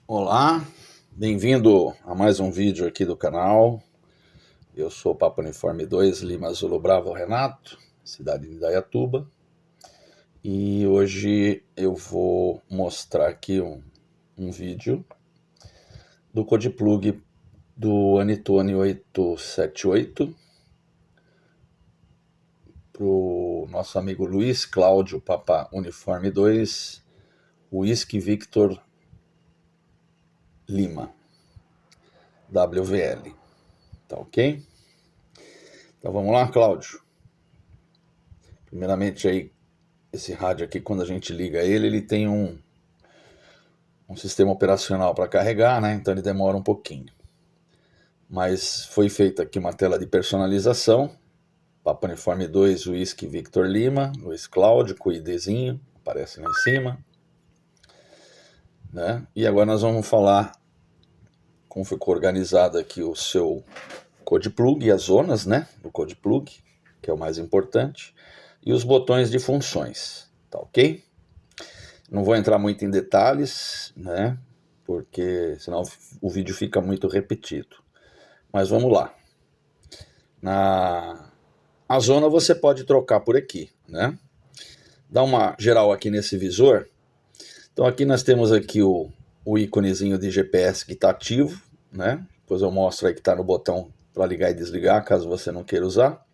Olá, bem-vindo a mais um vídeo aqui do canal. Eu sou o Papa Uniforme 2, Lima Zulu Bravo Renato, cidade de Indaiatuba. E hoje eu vou mostrar aqui um vídeo do Code Plug do Anitone 878 para o nosso amigo Luiz Cláudio Papa Uniforme 2, Whisky Victor Lima, WVL. Tá ok? Então vamos lá, Cláudio. Primeiramente aí, esse rádio aqui, quando a gente liga ele tem um sistema operacional para carregar, né? Então ele demora um pouquinho. Mas foi feita aqui uma tela de personalização. Papa Uniforme 2, Whisky Victor Lima, Luiz Cláudio, com o IDzinho, aparece lá em cima. Né? E agora nós vamos falar como ficou organizado aqui o seu Code Plug e as zonas, né, do Code Plug, que é o mais importante, e os botões de funções, tá ok? Não vou entrar muito em detalhes, né, porque senão o vídeo fica muito repetido. Mas vamos lá. A zona você pode trocar por aqui, né? Dá uma geral aqui nesse visor. Então aqui nós temos aqui o íconezinho de GPS que está ativo, né? Depois eu mostro aí que está no botão para ligar e desligar, caso você não queira usar.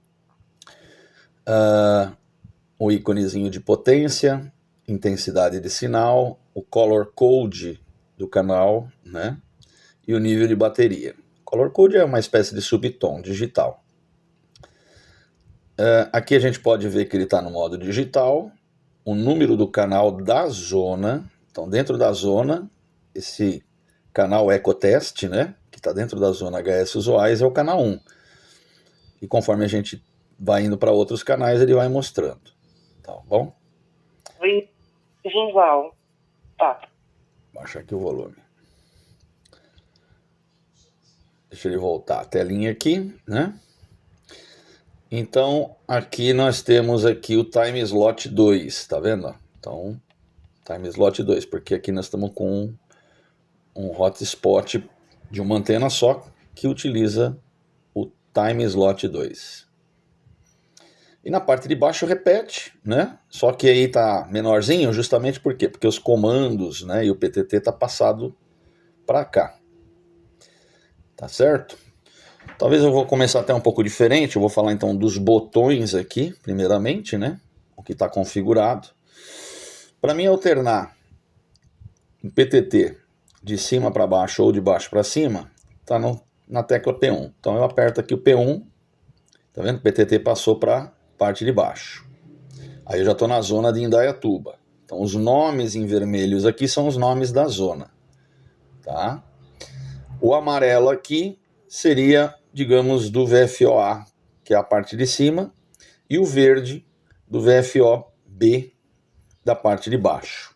O íconezinho de potência, intensidade de sinal, o color code do canal, né? E o nível de bateria. Color code é uma espécie de subtom digital. Aqui a gente pode ver que ele está no modo digital, o número do canal da zona. Então, dentro da zona, esse canal EcoTest, né, que está dentro da zona HS usuais, é o canal 1. E conforme a gente vai indo para outros canais, ele vai mostrando. Tá bom? Visual. Tá. Vou baixar aqui o volume. Deixa ele voltar a telinha aqui, né? Então, aqui nós temos aqui o Time Slot 2, tá vendo? Então, Time Slot 2, porque aqui nós estamos com um hotspot de uma antena só que utiliza o Time Slot 2. E na parte de baixo repete, né? Só que aí tá menorzinho, justamente por quê? Porque os comandos, né, e o PTT tá passado para cá. Tá certo? Talvez eu vou começar até um pouco diferente, eu vou falar então dos botões aqui, primeiramente, né? O que está configurado. Para mim alternar em PTT de cima para baixo ou de baixo para cima, está na tecla P1. Então eu aperto aqui o P1, tá vendo? O PTT passou para a parte de baixo. Aí eu já estou na zona de Indaiatuba. Então os nomes em vermelhos aqui são os nomes da zona. Tá? O amarelo aqui seria, digamos, do VFOA, que é a parte de cima, e o verde do VFO-B, da parte de baixo.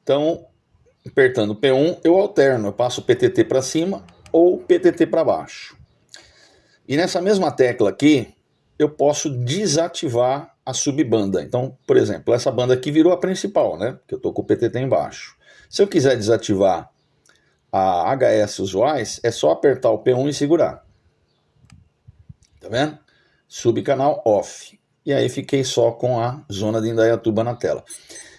Então, apertando P1, eu alterno, eu passo o PTT para cima ou PTT para baixo. E nessa mesma tecla aqui, eu posso desativar a subbanda. Então, por exemplo, essa banda aqui virou a principal, né? Que eu estou com o PTT embaixo. Se eu quiser desativar a HS usuais, é só apertar o P1 e segurar. Tá vendo? Subcanal off. E aí fiquei só com a zona de Indaiatuba na tela.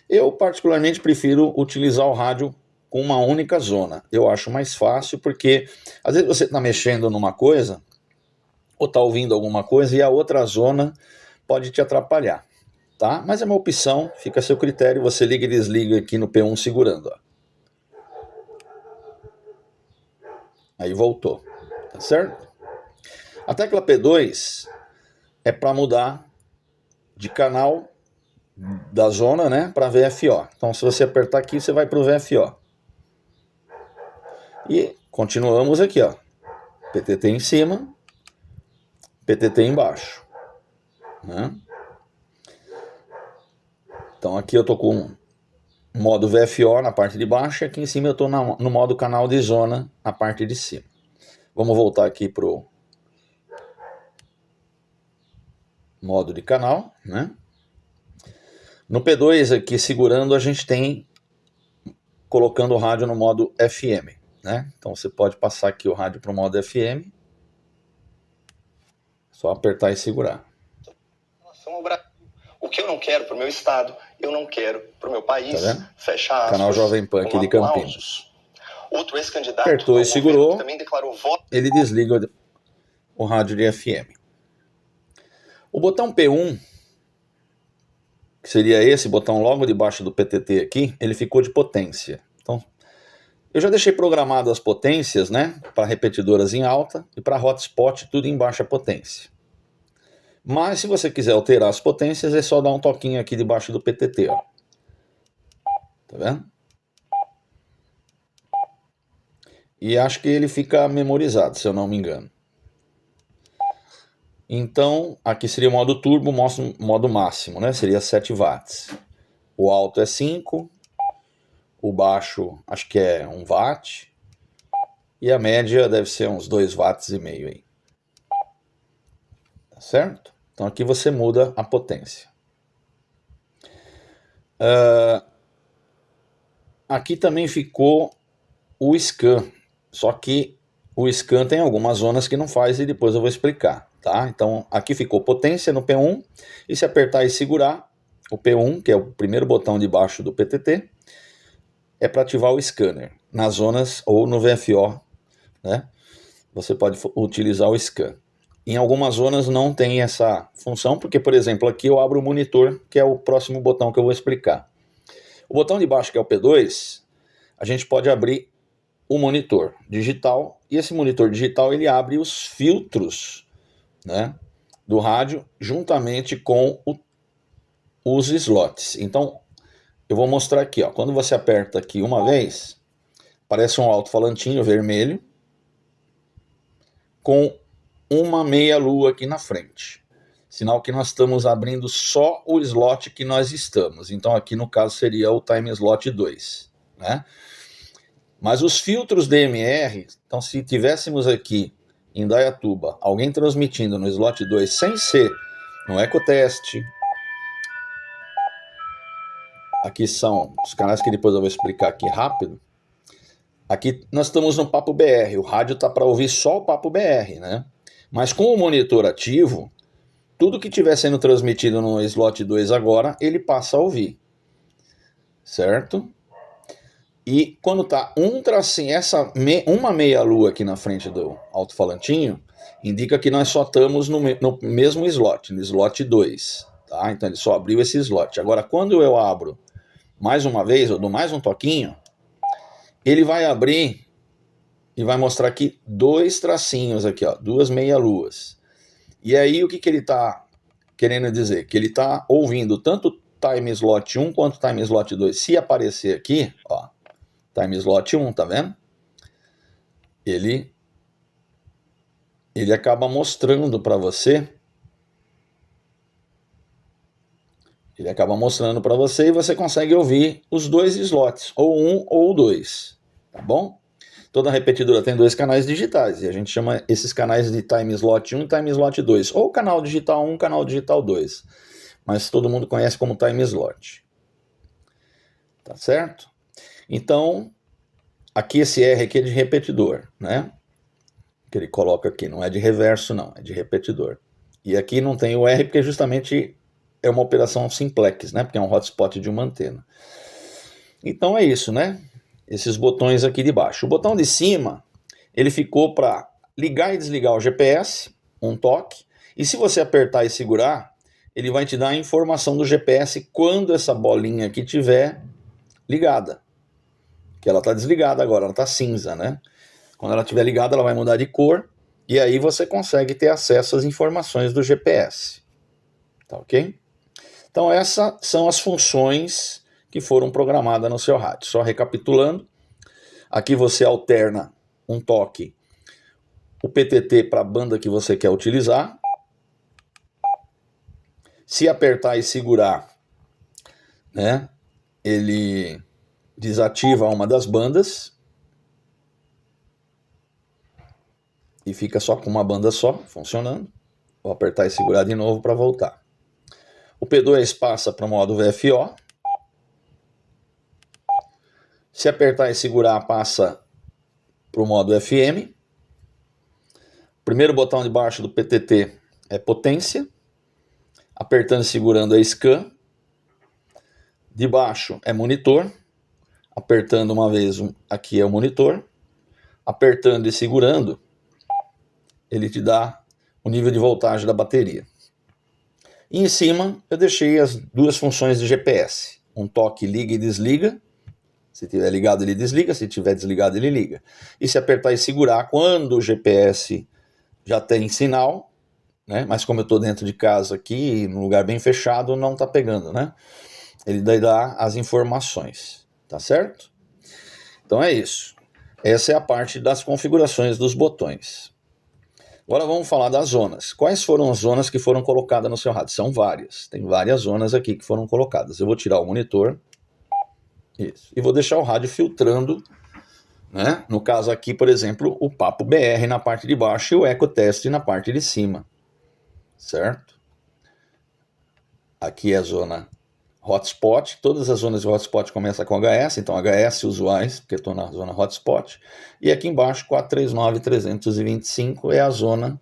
Eu particularmente prefiro utilizar o rádio com uma única zona. Eu acho mais fácil porque às vezes você está mexendo numa coisa ou está ouvindo alguma coisa e a outra zona pode te atrapalhar, tá? Mas é uma opção, fica a seu critério. Você liga e desliga aqui no P1 segurando, ó. Aí voltou, tá certo? A tecla P2 é para mudar de canal da zona, né, para VFO. Então, se você apertar aqui, você vai para o VFO. E continuamos aqui, ó. PTT em cima, PTT embaixo. Né? Então, aqui eu tô com modo VFO na parte de baixo e aqui em cima eu tô no modo canal de zona na parte de cima. Vamos voltar aqui pro modo de canal, né? No P2 aqui, segurando, a gente tem colocando o rádio no modo FM, né? Então você pode passar aqui o rádio para o modo FM, só apertar e segurar. O que eu não quero para o meu estado, eu não quero para o meu país. Tá vendo? Fecha aspas. Canal Jovem Pan aqui de Campinas. Outro ex-candidato Apertou e segurou, também declarou voto. Ele desliga o rádio de FM. O botão P1, que seria esse botão logo debaixo do PTT aqui, ele ficou de potência. Então, eu já deixei programado as potências, né, para repetidoras em alta e para hotspot tudo em baixa potência. Mas se você quiser alterar as potências, é só dar um toquinho aqui debaixo do PTT, ó. Tá vendo? E acho que ele fica memorizado, se eu não me engano. Então, aqui seria o modo turbo, modo máximo, né? Seria 7 watts. O alto é 5, o baixo acho que é 1 watt, e a média deve ser uns 2 watts e meio aí. Tá certo? Então aqui você muda a potência. Aqui também ficou o scan, só que o scan tem algumas zonas que não faz e depois eu vou explicar, tá? Então aqui ficou potência no P1, e se apertar e segurar o P1, que é o primeiro botão de baixo do PTT, é para ativar o scanner nas zonas ou no VFO, né? Você pode utilizar o scan. Em algumas zonas não tem essa função, porque, por exemplo, aqui eu abro o monitor, que é o próximo botão que eu vou explicar. O botão de baixo, que é o P2, a gente pode abrir o monitor digital, e esse monitor digital ele abre os filtros, né, do rádio juntamente com os slots. Então, eu vou mostrar aqui, ó. Quando você aperta aqui uma vez, aparece um alto-falantinho vermelho com uma meia-lua aqui na frente. Sinal que nós estamos abrindo só o slot que nós estamos. Então aqui no caso seria o time slot 2, né? Mas os filtros DMR, então se tivéssemos aqui em Dayatuba alguém transmitindo no slot 2 sem ser no EcoTest, aqui são os canais que depois eu vou explicar aqui rápido. Aqui nós estamos no Papo BR, o rádio está para ouvir só o Papo BR, né? Mas com o monitor ativo, tudo que estiver sendo transmitido no slot 2 agora, ele passa a ouvir. Certo? E quando está um tracinho, uma meia-lua aqui na frente do alto-falantinho, indica que nós só estamos no mesmo slot, no slot 2. Tá? Então ele só abriu esse slot. Agora, quando eu abro mais uma vez, eu dou mais um toquinho, ele vai abrir e vai mostrar aqui 2 tracinhos aqui, ó, 2 meia-luas. E aí o que ele está querendo dizer? Que ele está ouvindo tanto time slot 1 quanto time slot 2. Se aparecer aqui, ó, time slot 1, tá vendo? Ele acaba mostrando para você. Ele acaba mostrando para você e você consegue ouvir os 2 slots, ou 1 ou 2, tá bom? Toda repetidora tem 2 canais digitais, e a gente chama esses canais de time slot 1 e time slot 2, ou canal digital 1, canal digital 2, mas todo mundo conhece como time slot. Tá certo? Então, aqui esse R aqui é de repetidor, né? Que ele coloca aqui, não é de reverso não, é de repetidor. E aqui não tem o R porque justamente é uma operação simplex, né? Porque é um hotspot de uma antena. Então é isso, né? Esses botões aqui de baixo. O botão de cima, ele ficou para ligar e desligar o GPS, um toque. E se você apertar e segurar, ele vai te dar a informação do GPS quando essa bolinha aqui estiver ligada. Que ela está desligada agora, ela está cinza, né? Quando ela estiver ligada, ela vai mudar de cor. E aí você consegue ter acesso às informações do GPS. Tá ok? Então essas são as funções que foram programadas no seu rádio. Só recapitulando, aqui você alterna um toque, o PTT para a banda que você quer utilizar. Se apertar e segurar, né, ele desativa uma das bandas e fica só com uma banda só funcionando. Vou apertar e segurar de novo para voltar. O P2 passa para o modo VFO. Se apertar e segurar, passa para o modo FM. O primeiro botão de baixo do PTT é potência. Apertando e segurando é scan. De baixo é monitor. Apertando uma vez, aqui é o monitor. Apertando e segurando, ele te dá o nível de voltagem da bateria. E em cima eu deixei as duas funções de GPS. Um toque liga e desliga. Se estiver ligado ele desliga, se estiver desligado ele liga. E se apertar e segurar, quando o GPS já tem sinal, né? Mas como eu estou dentro de casa aqui, num lugar bem fechado, não está pegando, né? Ele daí dá as informações, tá certo? Então é isso. Essa é a parte das configurações dos botões. Agora vamos falar das zonas. Quais foram as zonas que foram colocadas no seu rádio? São várias. Tem várias zonas aqui que foram colocadas. Eu vou tirar o monitor. Isso. E vou deixar o rádio filtrando, né? No caso aqui, por exemplo, o Papo BR na parte de baixo e o EcoTest na parte de cima. Certo? Aqui é a zona hotspot. Todas as zonas de hotspot começam com HS, então HS usuais, porque estou na zona hotspot. E aqui embaixo, 439.325 é a zona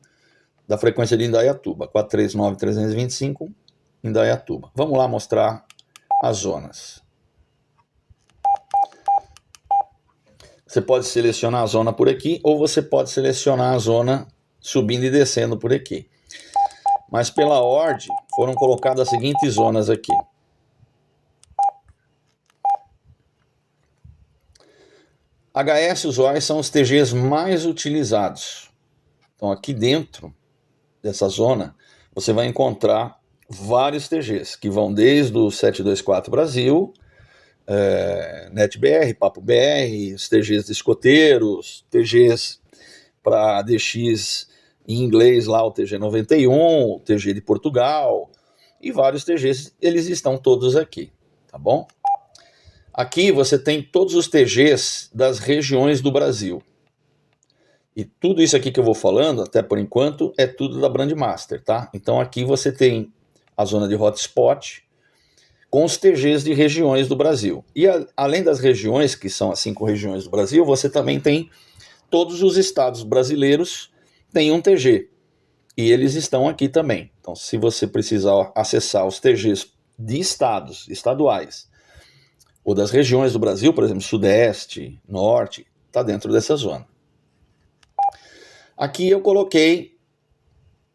da frequência de Indaiatuba. 439.325, Indaiatuba. Vamos lá mostrar as zonas. Você pode selecionar a zona por aqui, ou você pode selecionar a zona subindo e descendo por aqui. Mas pela ordem, foram colocadas as seguintes zonas aqui. HS usuais são os TGs mais utilizados. Então aqui dentro dessa zona, você vai encontrar vários TGs, que vão desde o 724 Brasil, NetBR, Papo BR, os TGs de escoteiros, TGs para DX em inglês lá, o TG91, o TG de Portugal, e vários TGs, eles estão todos aqui, tá bom? Aqui você tem todos os TGs das regiões do Brasil. E tudo isso aqui que eu vou falando, até por enquanto, é tudo da Brandmaster, tá? Então aqui você tem a zona de hotspot com os TGs de regiões do Brasil. E além das regiões, que são as 5 regiões do Brasil, você também tem todos os estados brasileiros têm um TG. E eles estão aqui também. Então se você precisar acessar os TGs de estados, estaduais, ou das regiões do Brasil, por exemplo, Sudeste, Norte, está dentro dessa zona. Aqui eu coloquei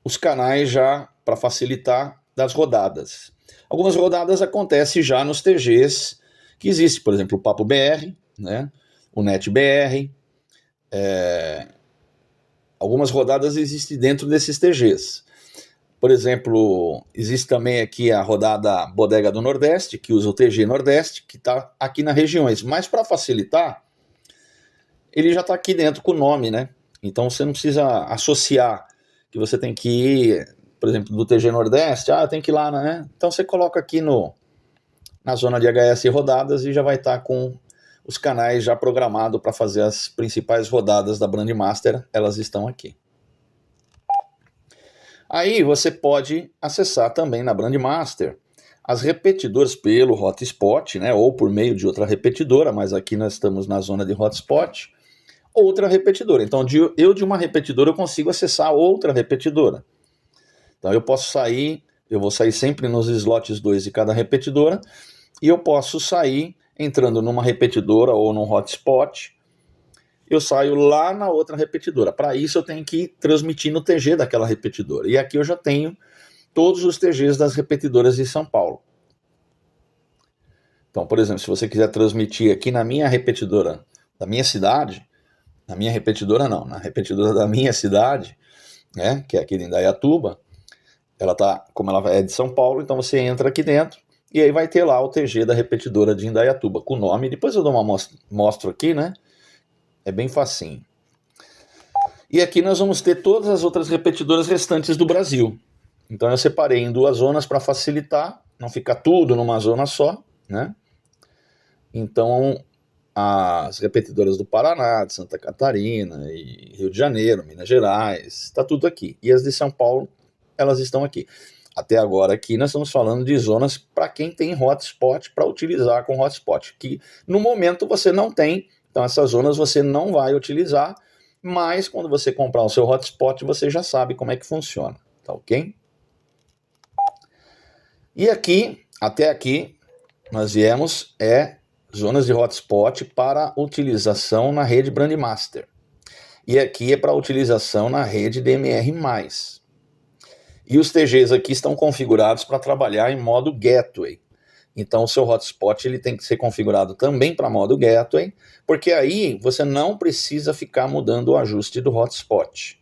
os canais já para facilitar das rodadas. Algumas rodadas acontecem já nos TGs que existem, por exemplo, o Papo BR, né? O NetBR. Algumas rodadas existem dentro desses TGs. Por exemplo, existe também aqui a rodada Bodega do Nordeste, que usa o TG Nordeste, que está aqui nas regiões. Mas para facilitar, ele já está aqui dentro com o nome, né? Então você não precisa associar que você tem que ir, por exemplo, do TG Nordeste, tem que ir lá, né? Então você coloca aqui na zona de HS rodadas e já vai estar com os canais já programados para fazer as principais rodadas da Brandmaster, elas estão aqui. Aí você pode acessar também na Brandmaster as repetidoras pelo hotspot, né, ou por meio de outra repetidora, mas aqui nós estamos na zona de hotspot, outra repetidora. Então eu de uma repetidora eu consigo acessar outra repetidora. Então eu posso sair, eu vou sair sempre nos slots 2 de cada repetidora, e eu posso sair entrando numa repetidora ou num hotspot, eu saio lá na outra repetidora. Para isso eu tenho que transmitir no TG daquela repetidora. E aqui eu já tenho todos os TGs das repetidoras de São Paulo. Então, por exemplo, se você quiser transmitir aqui na minha repetidora da minha cidade, na minha repetidora não, na repetidora da minha cidade, né, que é aqui de Indaiatuba, ela tá, como ela é de São Paulo, então você entra aqui dentro e aí vai ter lá o TG da repetidora de Indaiatuba, com o nome. Depois eu dou uma mostro aqui, né? É bem facinho. E aqui nós vamos ter todas as outras repetidoras restantes do Brasil. Então eu separei em 2 zonas para facilitar, não ficar tudo numa zona só, né? Então as repetidoras do Paraná, de Santa Catarina, e Rio de Janeiro, Minas Gerais, está tudo aqui. E as de São Paulo, elas estão aqui. Até agora aqui nós estamos falando de zonas para quem tem hotspot para utilizar com hotspot, que no momento você não tem, então essas zonas você não vai utilizar, mas quando você comprar o seu hotspot você já sabe como é que funciona, tá ok? E aqui, até aqui, nós viemos zonas de hotspot para utilização na rede Brandmaster. E aqui é para utilização na rede DMR+. E os TGs aqui estão configurados para trabalhar em modo Gateway. Então o seu hotspot ele tem que ser configurado também para modo Gateway, porque aí você não precisa ficar mudando o ajuste do hotspot.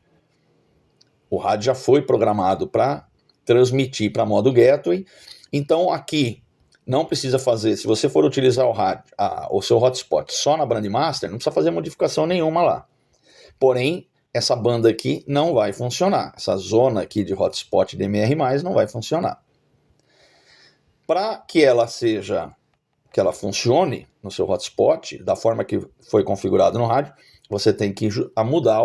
O rádio já foi programado para transmitir para modo Gateway, então aqui não precisa fazer, se você for utilizar o seu hotspot só na Brandmaster, não precisa fazer modificação nenhuma lá. Porém, essa banda aqui não vai funcionar. Essa zona aqui de hotspot DMR+, não vai funcionar. Para que ela funcione no seu hotspot, da forma que foi configurado no rádio, você tem que mudar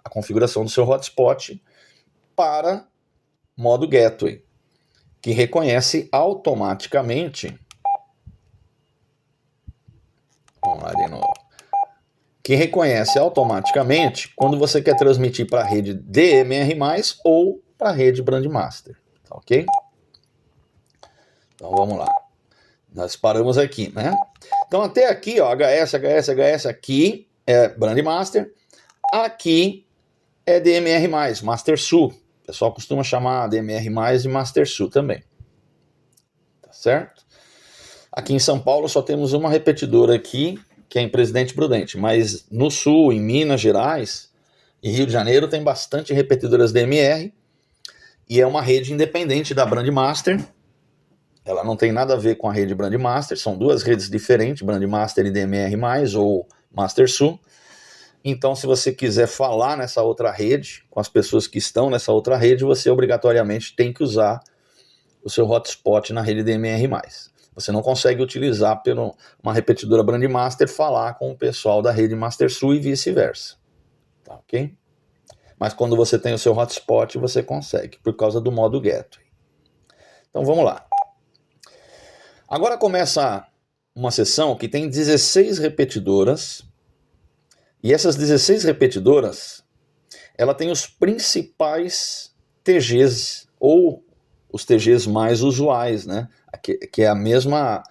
a configuração do seu hotspot para modo Gateway, que reconhece automaticamente. Vamos lá de novo. Que reconhece automaticamente quando você quer transmitir para a rede DMR+, ou para a rede Brandmaster, tá ok? Então vamos lá. Nós paramos aqui, né? Então até aqui, ó, HS, aqui é Brandmaster, aqui é DMR+, Master Sul. O pessoal costuma chamar DMR+, de Master Sul também. Tá certo? Aqui em São Paulo só temos uma repetidora aqui, que é em Presidente Prudente, mas no Sul, em Minas Gerais e Rio de Janeiro tem bastante repetidoras DMR, e é uma rede independente da Brandmaster. Ela não tem nada a ver com a rede Brandmaster, são duas redes diferentes, Brandmaster e DMR+, ou Master Sul. Então, se você quiser falar nessa outra rede, com as pessoas que estão nessa outra rede, você obrigatoriamente tem que usar o seu hotspot na rede DMR+. Você não consegue utilizar por uma repetidora Brandmaster falar com o pessoal da rede Master Sul e vice-versa. Tá, ok? Mas quando você tem o seu hotspot, você consegue, por causa do modo Gateway. Então vamos lá. Agora começa uma sessão que tem 16 repetidoras, e essas 16 repetidoras, ela tem os principais TGs, ou os TGs mais usuais, né? Que é a mesma...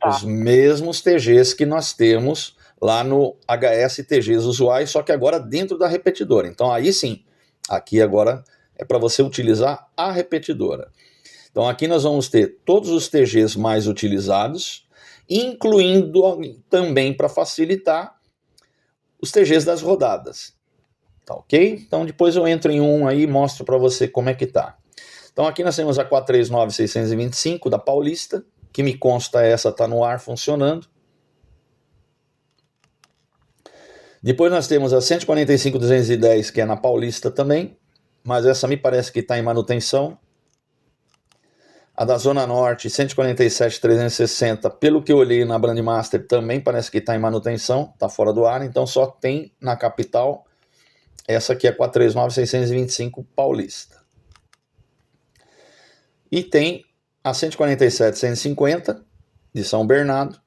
Os mesmos TGs que nós temos lá no HS TGs usuais, só que agora dentro da repetidora. Então aí sim, aqui agora é para você utilizar a repetidora. Então aqui nós vamos ter todos os TGs mais utilizados, incluindo também, para facilitar, os TGs das rodadas. Tá ok? Então depois eu entro em um aí e mostro para você como é que tá. Então aqui nós temos a 439.625 da Paulista, que me consta essa está no ar funcionando. Depois nós temos a 145.210, que é na Paulista também, mas essa me parece que está em manutenção. A da Zona Norte, 147.360, pelo que eu olhei na Brandmaster, também parece que está em manutenção, está fora do ar, então só tem na capital essa aqui, é 439.625 Paulista. E tem a 147.150 de São Bernardo.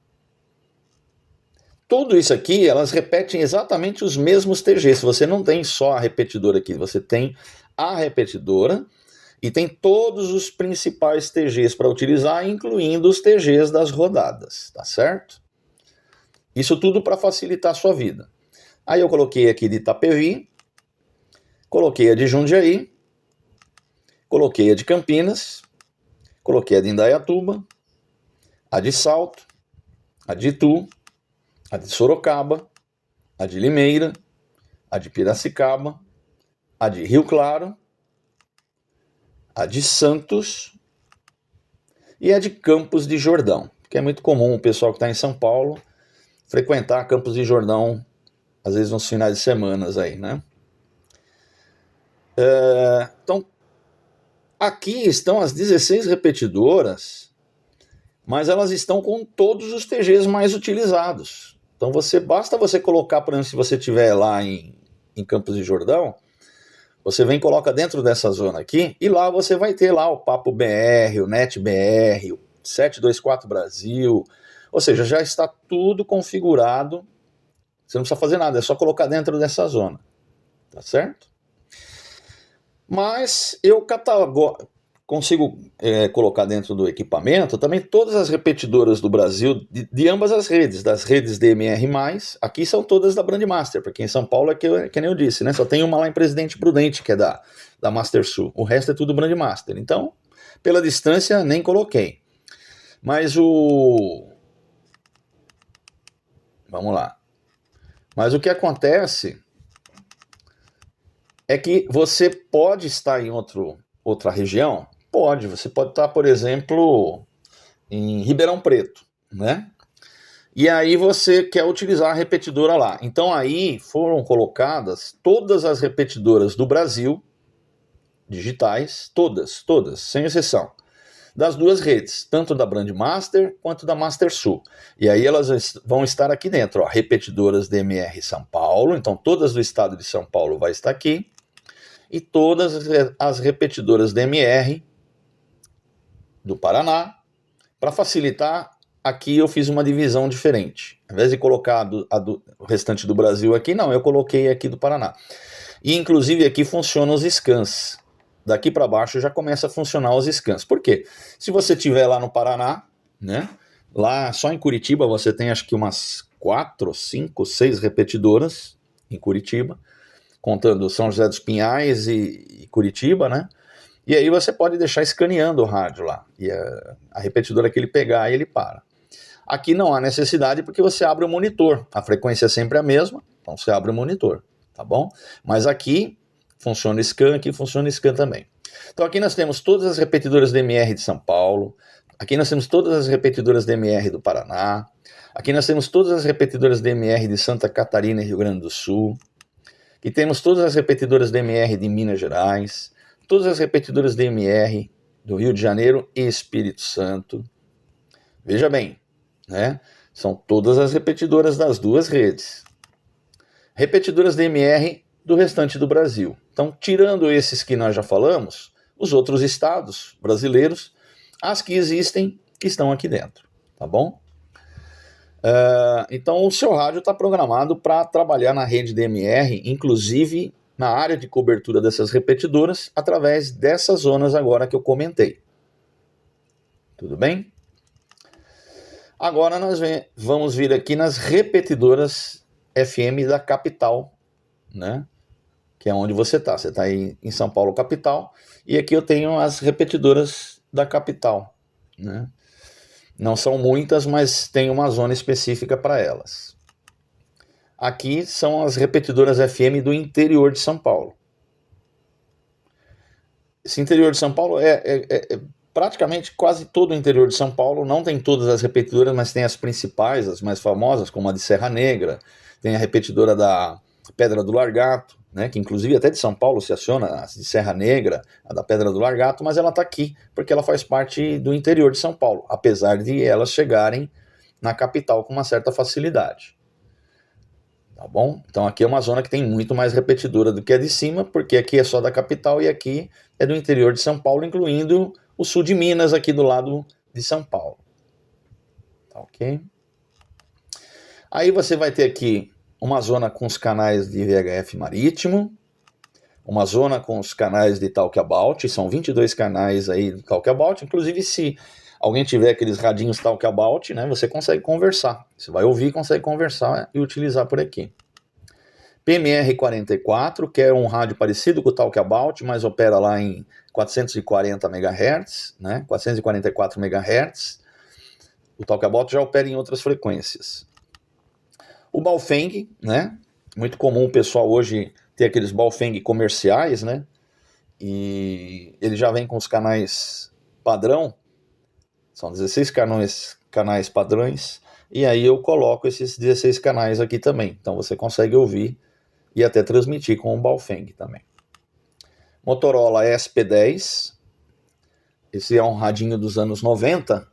Tudo isso aqui, elas repetem exatamente os mesmos TGs. Você não tem só a repetidora aqui, você tem a repetidora e tem todos os principais TGs para utilizar, incluindo os TGs das rodadas, tá certo? Isso tudo para facilitar a sua vida. Aí eu coloquei aqui de Itapevi, coloquei a de Jundiaí, coloquei a de Campinas, coloquei a de Indaiatuba, a de Salto, a de Itu, a de Sorocaba, a de Limeira, a de Piracicaba, a de Rio Claro, a de Santos e a de Campos de Jordão, que é muito comum o pessoal que está em São Paulo frequentar Campos de Jordão, às vezes nos finais de semana aí, né? Então, aqui estão as 16 repetidoras, mas elas estão com todos os TGs mais utilizados. Então basta você colocar, por exemplo, se você estiver lá em Campos de Jordão, você vem e coloca dentro dessa zona aqui, e lá você vai ter lá o Papo BR, o Net BR, o 724 Brasil, ou seja, já está tudo configurado, você não precisa fazer nada, é só colocar dentro dessa zona, tá certo? Mas eu consigo colocar dentro do equipamento também todas as repetidoras do Brasil, de ambas as redes, das redes DMR+, aqui são todas da Brandmaster, porque em São Paulo é que nem eu disse, né? Só tem uma lá em Presidente Prudente, que é da Master Sul, o resto é tudo Brandmaster, então, pela distância, nem coloquei. Mas vamos lá. Mas o que acontece é que você pode estar em outra região, você pode estar, por exemplo, em Ribeirão Preto, né? E aí você quer utilizar a repetidora lá. Então aí foram colocadas todas as repetidoras do Brasil, digitais, todas, sem exceção, das duas redes, tanto da Brandmaster quanto da Master Sul. E aí elas vão estar aqui dentro, ó, repetidoras DMR São Paulo, então todas do estado de São Paulo vai estar aqui, e todas as repetidoras DMR do Paraná. Para facilitar, aqui eu fiz uma divisão diferente. Ao invés de colocar o restante do Brasil aqui, não, eu coloquei aqui do Paraná. E inclusive aqui funcionam os scans. Daqui para baixo já começa a funcionar os scans. Por quê? Se você estiver lá no Paraná, né? Lá só em Curitiba você tem acho que umas 4, 5, 6 repetidoras em Curitiba, contando São José dos Pinhais e Curitiba, né? E aí você pode deixar escaneando o rádio lá, e a repetidora que ele pegar, ele para. Aqui não há necessidade porque você abre o monitor, a frequência é sempre a mesma, então você abre o monitor, tá bom? Mas aqui funciona scan, aqui funciona scan também. Então aqui nós temos todas as repetidoras DMR de São Paulo, aqui nós temos todas as repetidoras DMR do Paraná, aqui nós temos todas as repetidoras DMR de Santa Catarina e Rio Grande do Sul, e temos todas as repetidoras DMR de Minas Gerais, todas as repetidoras DMR do Rio de Janeiro e Espírito Santo. Veja bem, né? São todas as repetidoras das duas redes. Repetidoras DMR do restante do Brasil. Então, tirando esses que nós já falamos, os outros estados brasileiros, as que existem, estão aqui dentro, tá bom? Então o seu rádio está programado para trabalhar na rede DMR, inclusive na área de cobertura dessas repetidoras, através dessas zonas agora que eu comentei. Tudo bem? Agora nós vamos vir aqui nas repetidoras FM da capital, né? Que é onde você está. Você está aí em São Paulo, capital, e aqui eu tenho as repetidoras da capital, né? Não são muitas, mas tem uma zona específica para elas. Aqui são as repetidoras FM do interior de São Paulo. Esse interior de São Paulo é praticamente quase todo o interior de São Paulo. Não tem todas as repetidoras, mas tem as principais, as mais famosas, como a de Serra Negra. Tem a repetidora da Pedra do Largato, né, que inclusive até de São Paulo se aciona, a de Serra Negra, a da Pedra do Largato, mas ela está aqui porque ela faz parte do interior de São Paulo, apesar de elas chegarem na capital com uma certa facilidade. Tá bom? Então aqui é uma zona que tem muito mais repetidora do que a de cima, porque aqui é só da capital e aqui é do interior de São Paulo, incluindo o sul de Minas aqui do lado de São Paulo. Tá ok? Aí você vai ter aqui uma zona com os canais de VHF marítimo, uma zona com os canais de Talk About, são 22 canais aí de Talk About, inclusive se alguém tiver aqueles radinhos Talk About, né, você consegue conversar, você vai ouvir, consegue conversar e utilizar por aqui. PMR 44, que é um rádio parecido com o Talk About, mas opera lá em 440 MHz, né, 444 MHz, o Talk About já opera em outras frequências. O Baofeng, né? Muito comum o pessoal hoje ter aqueles Baofeng comerciais, né? E ele já vem com os canais padrão, são 16 canais padrões, e aí eu coloco esses 16 canais aqui também. Então você consegue ouvir e até transmitir com o Baofeng também. Motorola SP10, esse é um radinho dos anos 90,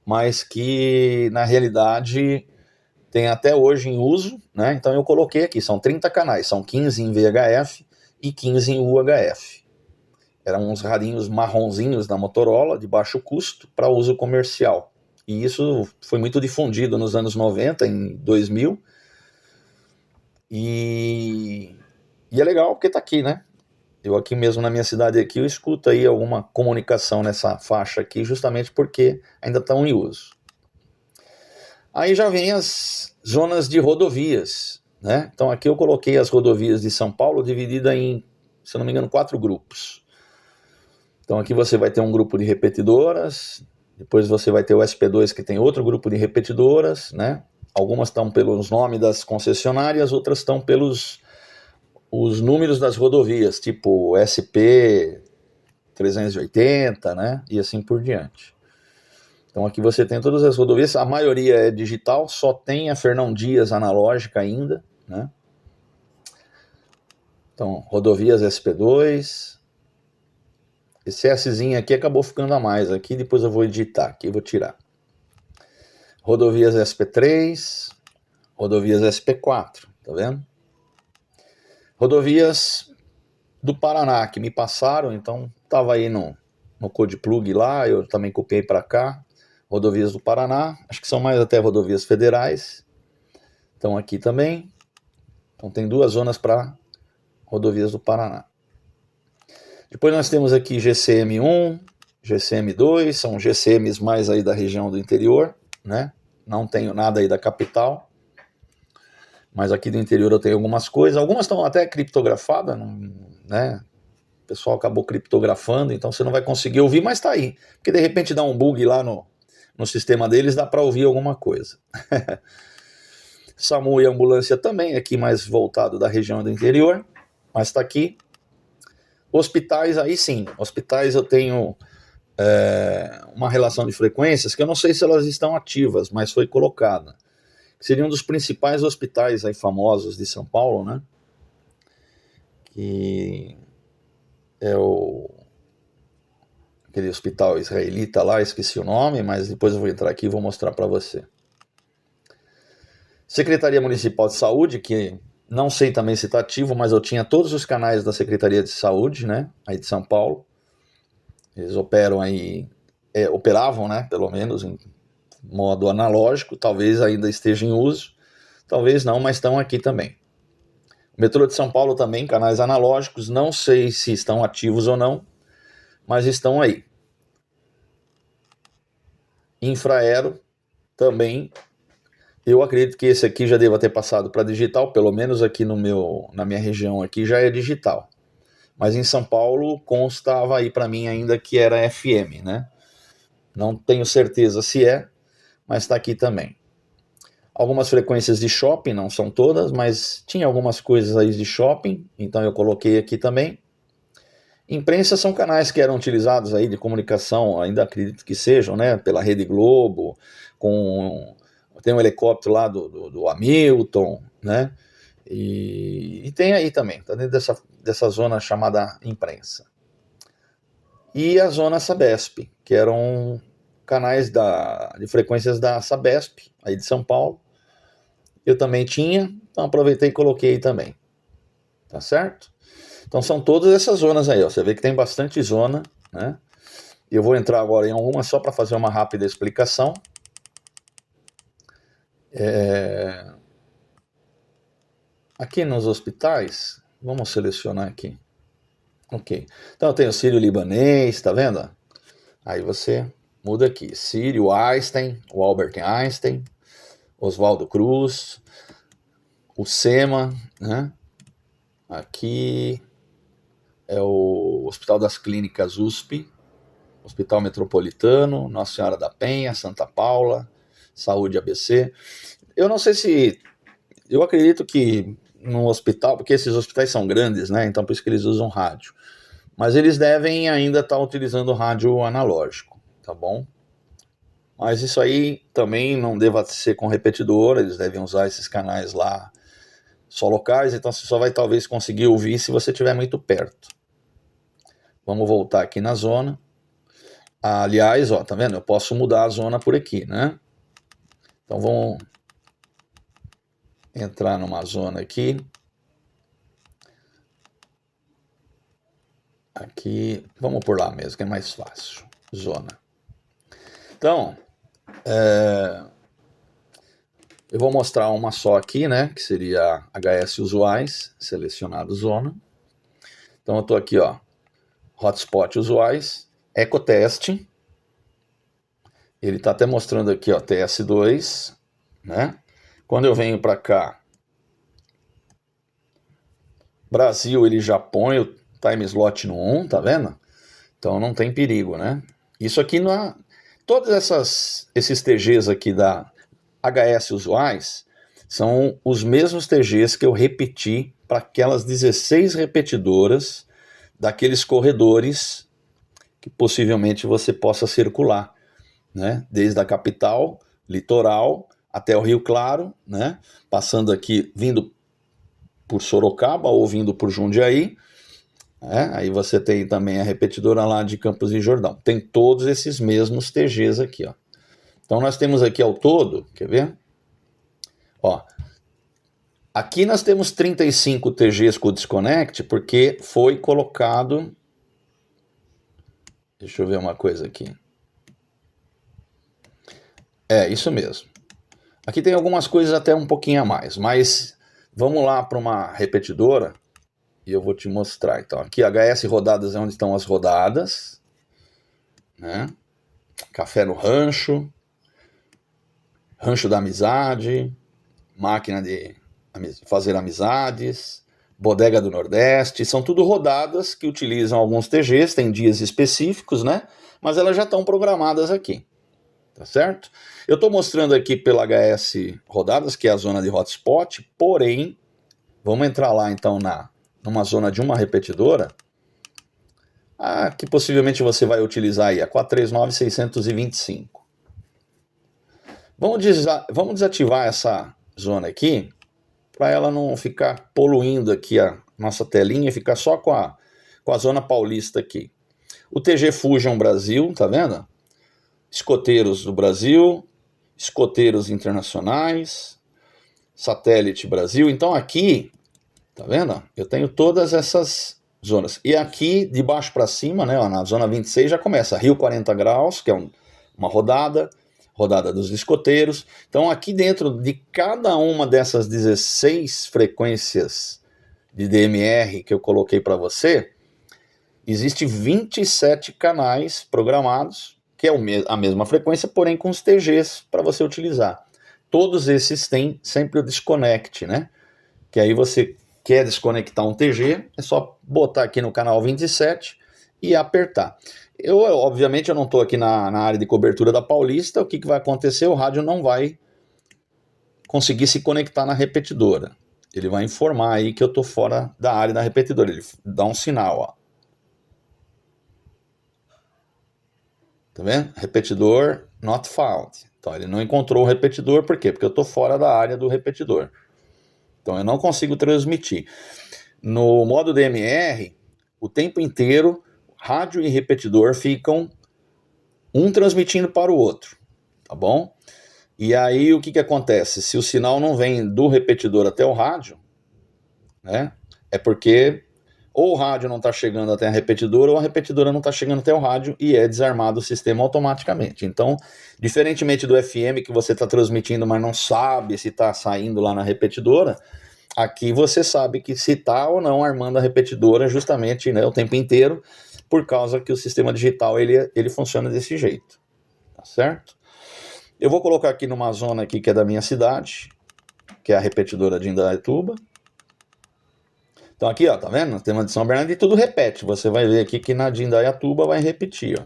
mas que na realidade tem até hoje em uso, né? Então eu coloquei aqui, são 30 canais, são 15 em VHF e 15 em UHF. Eram uns radinhos marronzinhos da Motorola, de baixo custo, para uso comercial. E isso foi muito difundido nos anos 90, em 2000. E é legal porque tá aqui, né? Eu aqui mesmo na minha cidade aqui, eu escuto aí alguma comunicação nessa faixa aqui, justamente porque ainda estão em uso. Aí já vem as zonas de rodovias, né? Então aqui eu coloquei as rodovias de São Paulo dividida em, se eu não me engano, 4 grupos. Então aqui você vai ter um grupo de repetidoras, depois você vai ter o SP2 que tem outro grupo de repetidoras, né? Algumas estão pelos nomes das concessionárias, outras estão pelos os números das rodovias, tipo SP 380, né? E assim por diante. Então aqui você tem todas as rodovias, a maioria é digital, só tem a Fernão Dias analógica ainda, né? Então, rodovias SP2. Esse Szinho aqui acabou ficando a mais aqui, depois eu vou editar, aqui eu vou tirar. Rodovias SP3, rodovias SP4, tá vendo? Rodovias do Paraná, que me passaram, então estava aí no Code Plug lá, eu também copiei para cá. Rodovias do Paraná, acho que são mais até rodovias federais, estão aqui também. Então tem 2 zonas para rodovias do Paraná. Depois nós temos aqui GCM1, GCM2, são GCMs mais aí da região do interior, né? Não tenho nada aí da capital, mas aqui do interior eu tenho algumas coisas. Algumas estão até criptografadas, né? O pessoal acabou criptografando, então você não vai conseguir ouvir, mas está aí. Porque de repente dá um bug lá no sistema deles, dá para ouvir alguma coisa. SAMU e ambulância também, aqui mais voltado da região do interior, mas está aqui. Hospitais, aí sim, hospitais eu tenho uma relação de frequências que eu não sei se elas estão ativas, mas foi colocada. Seria um dos principais hospitais aí famosos de São Paulo, né? Que é aquele hospital israelita lá, esqueci o nome, mas depois eu vou entrar aqui e vou mostrar para você. Secretaria Municipal de Saúde, que não sei também se está ativo, mas eu tinha todos os canais da Secretaria de Saúde, né, aí de São Paulo. Eles operam aí, operavam, né, pelo menos em modo analógico, talvez ainda esteja em uso, talvez não, mas estão aqui também. O metrô de São Paulo também, canais analógicos, não sei se estão ativos ou não, mas estão aí. Infraero também, eu acredito que esse aqui já deva ter passado para digital, pelo menos aqui na minha região aqui já é digital. Mas em São Paulo constava aí para mim ainda que era FM, né? Não tenho certeza se é, mas está aqui também. Algumas frequências de shopping, não são todas, mas tinha algumas coisas aí de shopping, então eu coloquei aqui também. Imprensa são canais que eram utilizados aí de comunicação, ainda acredito que sejam, né? Pela Rede Globo, tem um helicóptero lá do Hamilton, né? E tem aí também, tá dentro dessa zona chamada imprensa. E a zona Sabesp, que eram canais de frequências da Sabesp, aí de São Paulo. Eu também tinha, então aproveitei e coloquei também. Tá certo? Então são todas essas zonas aí, ó. Você vê que tem bastante zona, né? Eu vou entrar agora em algumas só para fazer uma rápida explicação. Aqui nos hospitais, vamos selecionar aqui. Ok. Então eu tenho o Sírio-Libanês, tá vendo? Aí você muda aqui. Sírio, Einstein, o Albert Einstein, Oswaldo Cruz, o SEMA, né? Aqui é o Hospital das Clínicas USP, Hospital Metropolitano, Nossa Senhora da Penha, Santa Paula, Saúde ABC. Eu não sei se... Eu acredito que no hospital, porque esses hospitais são grandes, né? Então por isso que eles usam rádio. Mas eles devem ainda estar utilizando rádio analógico, tá bom? Mas isso aí também não deva ser com repetidor, eles devem usar esses canais lá só locais, então você só vai talvez conseguir ouvir se você estiver muito perto. Vamos voltar aqui na zona. Aliás, ó, tá vendo? Eu posso mudar a zona por aqui, né? Então vamos entrar numa zona aqui. Aqui, vamos por lá mesmo, que é mais fácil. Zona. Então, eu vou mostrar uma só aqui, né? Que seria HS usuais, selecionado zona. Então eu estou aqui, ó, hotspot usuais, ecoteste. Ele está até mostrando aqui, ó, TS2, né? Quando eu venho para cá, Brasil, ele já põe o time slot no 1, tá vendo? Então não tem perigo, né? Isso aqui não é... Todos esses TGs aqui da HS usuais são os mesmos TGs que eu repeti para aquelas 16 repetidoras daqueles corredores que possivelmente você possa circular, né? Desde a capital, litoral, até o Rio Claro, né? Passando aqui, vindo por Sorocaba ou vindo por Jundiaí. Aí você tem também a repetidora lá de Campos de Jordão. Tem todos esses mesmos TGs aqui, ó. Então nós temos aqui ao todo, quer ver? Ó, aqui nós temos 35 TGs com desconnect porque foi colocado... Deixa eu ver uma coisa aqui. É, isso mesmo. Aqui tem algumas coisas até um pouquinho a mais, mas vamos lá para uma repetidora e eu vou te mostrar. Então, aqui HS rodadas é onde estão as rodadas, né? Café no Rancho, Rancho da Amizade, Máquina de Fazer Amizades, Bodega do Nordeste, são tudo rodadas que utilizam alguns TGs, tem dias específicos, né? Mas elas já estão programadas aqui. Tá certo? Eu estou mostrando aqui pela HS rodadas, que é a zona de hotspot, porém, vamos entrar lá então numa zona de uma repetidora, que possivelmente você vai utilizar aí, a 439.625. Vamos desativar essa zona aqui, para ela não ficar poluindo aqui a nossa telinha e ficar só com a zona paulista aqui. O TG Fusion Brasil, tá vendo? Escoteiros do Brasil, escoteiros internacionais, satélite Brasil. Então aqui, tá vendo? Eu tenho todas essas zonas. E aqui, de baixo para cima, né, ó, na zona 26 já começa Rio 40 graus, que é uma rodada dos escoteiros. Então aqui dentro de cada uma dessas 16 frequências de DMR que eu coloquei para você, existe 27 canais programados, que é a mesma frequência, porém com os TGs para você utilizar. Todos esses têm sempre o disconnect, né? Que aí você quer desconectar um TG, é só botar aqui no canal 27 e apertar. Obviamente, eu não estou aqui na área de cobertura da Paulista, o que vai acontecer? O rádio não vai conseguir se conectar na repetidora. Ele vai informar aí que eu estou fora da área da repetidora, ele dá um sinal, ó. Tá vendo? Repetidor not found. Então ele não encontrou o repetidor, por quê? Porque eu estou fora da área do repetidor. Então eu não consigo transmitir. No modo DMR, o tempo inteiro, rádio e repetidor ficam um transmitindo para o outro, tá bom? E aí o que acontece? Se o sinal não vem do repetidor até o rádio, né? É porque ou o rádio não está chegando até a repetidora, ou a repetidora não está chegando até o rádio e é desarmado o sistema automaticamente. Então, diferentemente do FM que você está transmitindo, mas não sabe se está saindo lá na repetidora, aqui você sabe que se está ou não armando a repetidora justamente, né, o tempo inteiro, por causa que o sistema digital ele funciona desse jeito. Tá certo? Eu vou colocar aqui numa zona aqui que é da minha cidade, que é a repetidora de Indaiatuba. Então aqui, ó, tá vendo? Nós temos a de São Bernardo e tudo repete. Você vai ver aqui que na de Indaiatuba vai repetir, ó.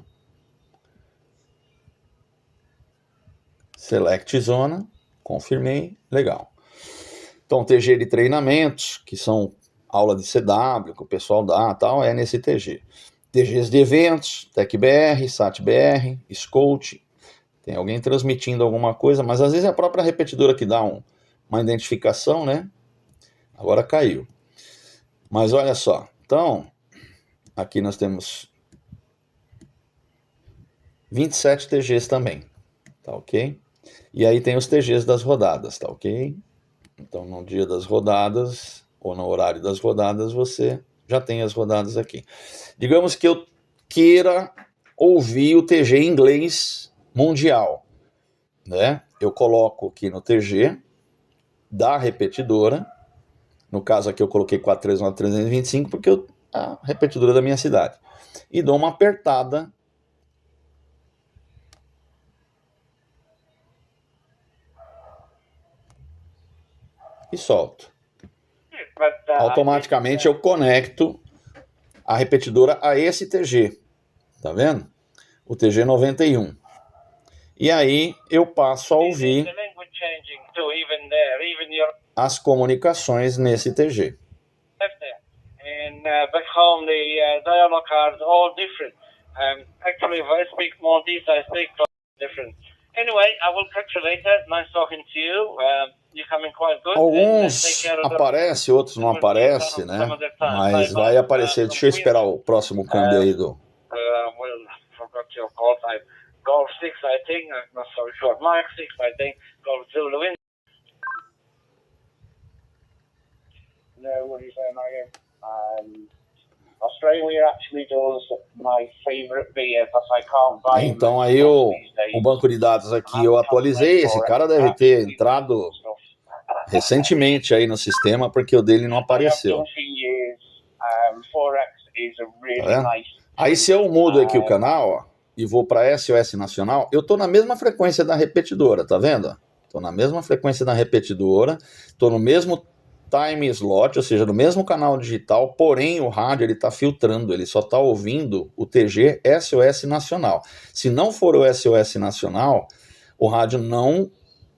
Select zona, confirmei, legal. Então TG de treinamentos, que são aula de CW, que o pessoal dá, tal, é nesse TG. TGs de eventos, TecBR, SatBR, Scout. Tem alguém transmitindo alguma coisa, mas às vezes é a própria repetidora que dá uma identificação, né? Agora caiu. Mas olha só, então, aqui nós temos 27 TGs também, tá ok? E aí tem os TGs das rodadas, tá ok? Então, no dia das rodadas, ou no horário das rodadas, você já tem as rodadas aqui. Digamos que eu queira ouvir o TG em inglês mundial, né? Eu coloco aqui no TG da repetidora, no caso aqui eu coloquei 439.325 porque a repetidora da minha cidade, e dou uma apertada e solto. Automaticamente eu conecto a repetidora a esse TG, tá vendo? O TG 91. E aí eu passo a ouvir as comunicações nesse TG. And back home, the dialogue cards all different. Actually, if I speak Maltese, I speak different. Anyway, I will catch you later. Nice talking to you. You're coming quite good. Alguns aparecem, outros não aparecem, né? Mas vai aparecer. Deixa eu esperar o próximo câmbio aí do... Well, forgot your call type. Golf 6, I think. I'm not so sure. Mark 6, I think. Golf Zulu win. No, what are you saying, Mario? Australia actually does my favorite beer, but I can't buy. Então aí o banco de dados aqui eu atualizei. Esse cara deve ter entrado recentemente aí no sistema, porque o dele não apareceu. Tá vendo? Aí se eu mudo aqui o canal, ó, e vou para SOS Nacional, eu tô na mesma frequência da repetidora, tá vendo? Tô na mesma frequência da repetidora, tô no mesmo time slot, ou seja, no mesmo canal digital, porém o rádio ele tá filtrando, ele só tá ouvindo o TG SOS Nacional. Se não for o SOS Nacional, o rádio não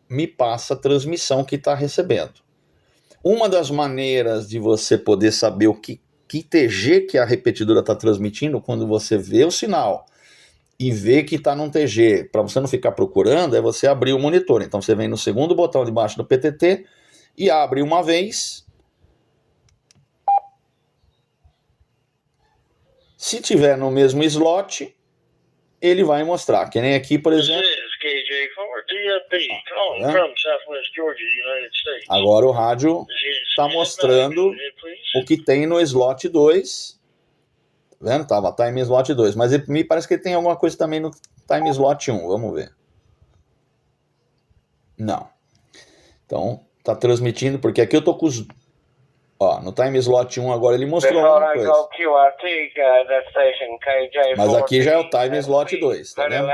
me passa a transmissão que está recebendo. Uma das maneiras de você poder saber o que TG que a repetidora está transmitindo, quando você vê o sinal e vê que está num TG, para você não ficar procurando, é você abrir o monitor. Então você vem no segundo botão de baixo do PTT e abre uma vez. Se tiver no mesmo slot, ele vai mostrar. Que nem aqui, por exemplo. Agora o rádio está mostrando o que tem no slot 2. Tá vendo? Tava time slot 2. Mas me parece que tem alguma coisa também no time slot 1. Vamos ver. Não. Então, tá transmitindo, porque aqui eu tô com os... Ó, no time slot 1 agora ele mostrou alguma coisa. Mas aqui já é o time slot 2, tá vendo?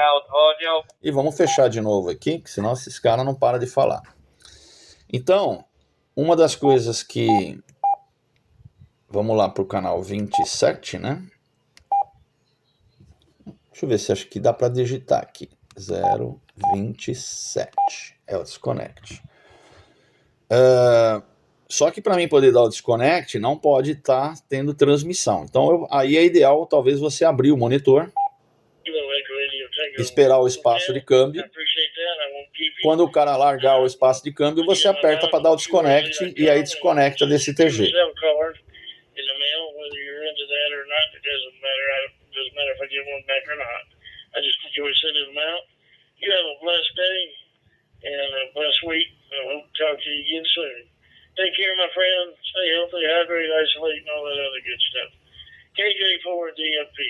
E vamos fechar de novo aqui, que senão esses caras não param de falar. Então, uma das coisas que... Vamos lá pro canal 27, né? Deixa eu ver se acho que dá para digitar aqui. 027. É o disconnect. Só que para mim poder dar o disconnect, não pode estar tendo transmissão. Então aí é ideal talvez você abrir o monitor, esperar o espaço de câmbio. Quando o cara largar o espaço de câmbio, você aperta para dar o disconnect e aí desconecta desse TG. Take care, my friend. Stay healthy, hydrate, isolate, and all that other good stuff. KJ4 DFP.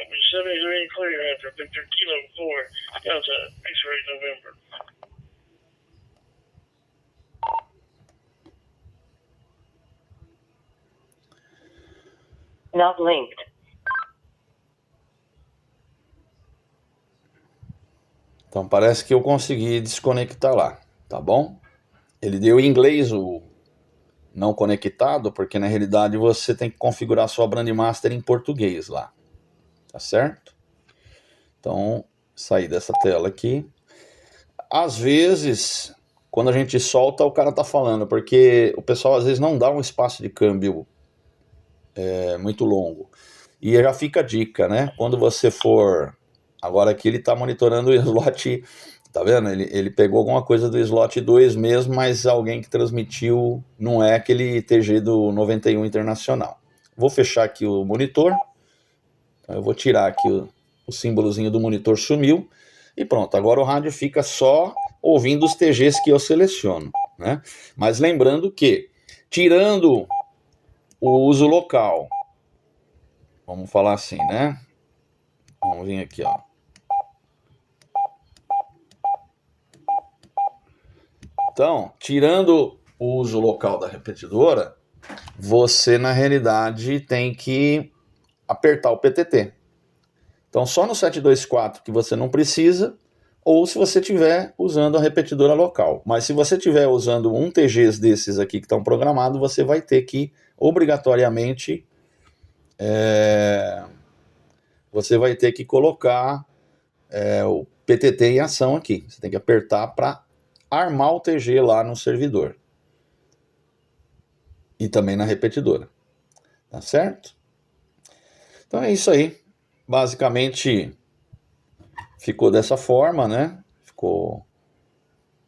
We're 73 clear after Victor Kilo 4 Delta X-ray November. Not linked. Então parece que eu consegui desconectar lá, tá bom? Ele deu em inglês o não conectado, porque na realidade você tem que configurar sua Brandmaster em português lá, tá certo? Então, sair dessa tela aqui. Às vezes, quando a gente solta, o cara tá falando, porque o pessoal às vezes não dá um espaço de câmbio muito longo. E já fica a dica, né? Quando você for... Agora aqui ele tá monitorando o slot... Tá vendo? Ele pegou alguma coisa do slot 2 mesmo, mas alguém que transmitiu não é aquele TG do 91 Internacional. Vou fechar aqui o monitor. Então eu vou tirar aqui o símbolozinho do monitor, sumiu. E pronto, agora o rádio fica só ouvindo os TGs que eu seleciono, né? Mas lembrando que, tirando o uso local. Vamos falar assim, né? Vamos vir aqui, ó. Então, tirando o uso local da repetidora, você, na realidade, tem que apertar o PTT. Então, só no 724 que você não precisa, ou se você estiver usando a repetidora local. Mas se você estiver usando um TGs desses aqui que estão programados, você vai ter que, obrigatoriamente, você vai ter que colocar o PTT em ação aqui. Você tem que apertar para armar o TG lá no servidor. E também na repetidora. Tá certo? Então é isso aí. Basicamente ficou dessa forma, né? Ficou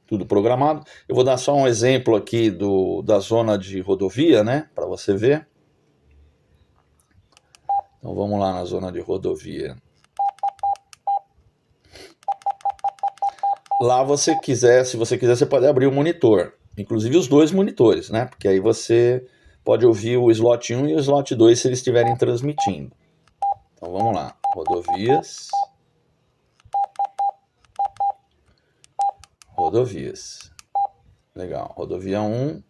tudo programado. Eu vou dar só um exemplo aqui da zona de rodovia, né? Para você ver. Então vamos lá na zona de rodovia. Lá você quiser, se você quiser, você pode abrir o monitor. Inclusive os dois monitores, né? Porque aí você pode ouvir o slot 1 e o slot 2 se eles estiverem transmitindo. Então vamos lá. Rodovias. Rodovias. Legal. Rodovia 1.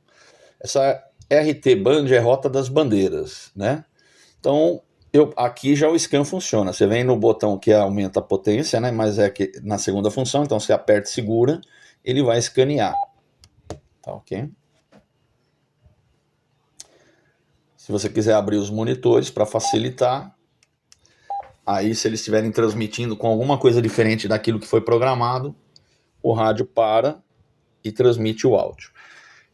Essa RT Band é Rota das Bandeiras, né? Então, aqui já o scan funciona. Você vem no botão que aumenta a potência, né? Mas é que na segunda função, então você aperta e segura, ele vai escanear. Tá ok? Se você quiser abrir os monitores para facilitar, aí se eles estiverem transmitindo com alguma coisa diferente daquilo que foi programado, o rádio para e transmite o áudio.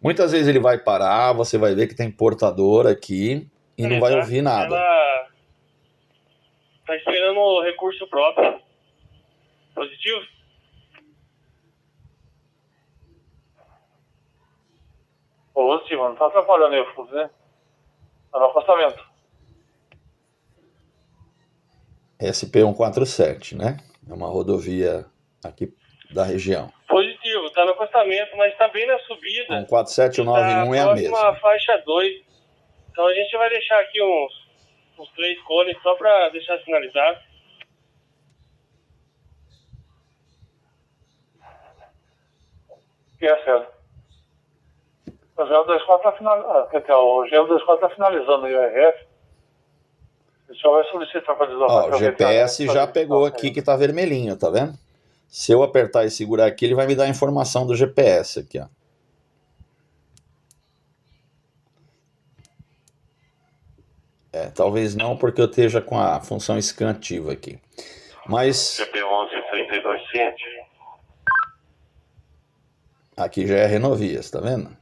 Muitas vezes ele vai parar, você vai ver que tem portador aqui e não vai ouvir nada. Ela tá esperando o recurso próprio. Positivo? Positivo, não tá atrapalhando aí o fluxo, né? Tá no acostamento. SP147, né? É uma rodovia aqui da região. Positivo, tá no acostamento, mas tá bem na subida. 14791 é a mesma. Próxima faixa 2. Então a gente vai deixar aqui uns 3 cones só pra deixar sinalizado. Que é certo. O GL24 tá finalizando. O GL24 tá finalizando o IRF. Ele só vai solicitar para deslocar. Ó, o GPS já pegou aqui que tá vermelhinho, tá vendo? Se eu apertar e segurar aqui, ele vai me dar a informação do GPS aqui, ó. Talvez não, porque eu esteja com a função scan ativa aqui. Mas GP1132 aqui já é Renovias, tá vendo?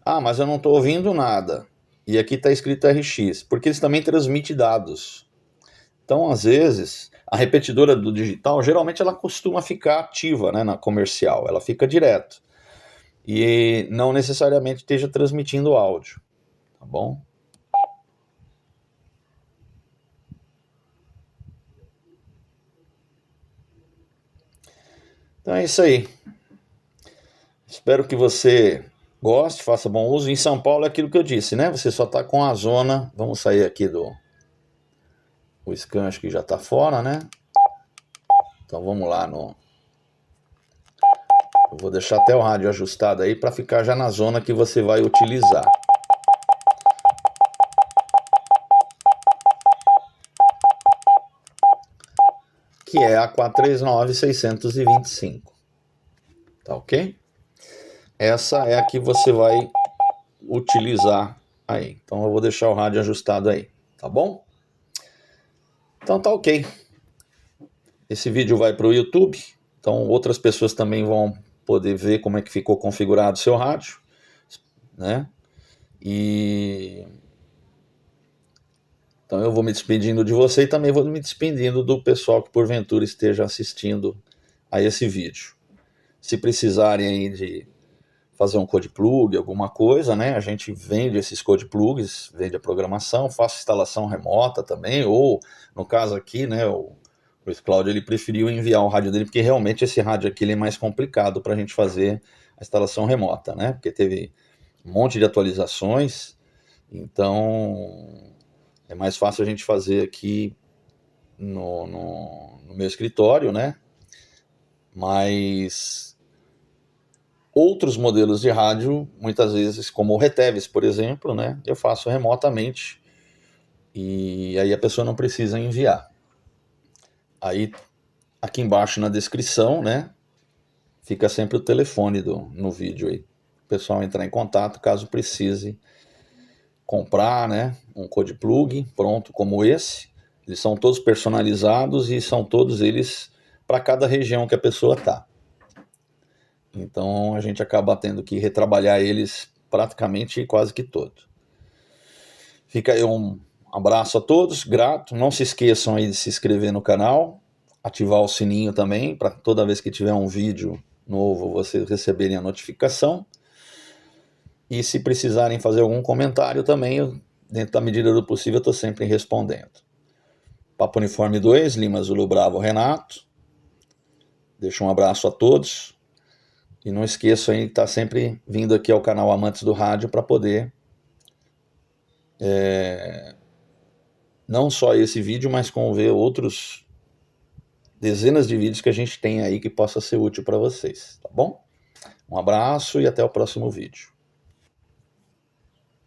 Ah, mas eu não estou ouvindo nada. E aqui está escrito RX, porque eles também transmitem dados. Então, às vezes, a repetidora do digital, geralmente ela costuma ficar ativa, né, na comercial. Ela fica direto. E não necessariamente esteja transmitindo áudio. Tá bom? Então é isso aí. Espero que você goste, faça bom uso. Em São Paulo é aquilo que eu disse, né? Você só está com a zona... Vamos sair aqui do... O scan acho que já está fora, né? Então vamos lá no... Eu vou deixar até o rádio ajustado aí para ficar já na zona que você vai utilizar. Que é a 439.625. Tá ok? Essa é a que você vai utilizar aí. Então eu vou deixar o rádio ajustado aí, tá bom? Então tá ok. Esse vídeo vai para o YouTube, então outras pessoas também vão poder ver como é que ficou configurado o seu rádio, né? E então eu vou me despedindo de você e também vou me despedindo do pessoal que porventura esteja assistindo a esse vídeo. Se precisarem aí de fazer um code plug, alguma coisa, né? A gente vende esses code plugs, vende a programação, faço instalação remota também, ou no caso aqui, né, o O Cláudio ele preferiu enviar o rádio dele, porque realmente esse rádio aqui ele é mais complicado para a gente fazer a instalação remota, né? Porque teve um monte de atualizações, então é mais fácil a gente fazer aqui no meu escritório, né? Mas outros modelos de rádio, muitas vezes, como o Retevis, por exemplo, né? Eu faço remotamente e aí a pessoa não precisa enviar. Aí, aqui embaixo na descrição, né, fica sempre o telefone no vídeo aí. O pessoal entrar em contato caso precise comprar, né, um code plug pronto como esse. Eles são todos personalizados e são todos eles para cada região que a pessoa está. Então a gente acaba tendo que retrabalhar eles praticamente quase que todo. Fica aí um abraço a todos, grato. Não se esqueçam aí de se inscrever no canal, ativar o sininho também, para toda vez que tiver um vídeo novo vocês receberem a notificação. E se precisarem fazer algum comentário também, dentro da medida do possível, eu estou sempre respondendo. Papo Uniforme 2, Lima Zulu Bravo Renato. Deixo um abraço a todos. E não esqueçam aí de estar sempre vindo aqui ao canal Amantes do Rádio para poder não só esse vídeo, mas como ver outros dezenas de vídeos que a gente tem aí que possa ser útil para vocês, tá bom? Um abraço e até o próximo vídeo.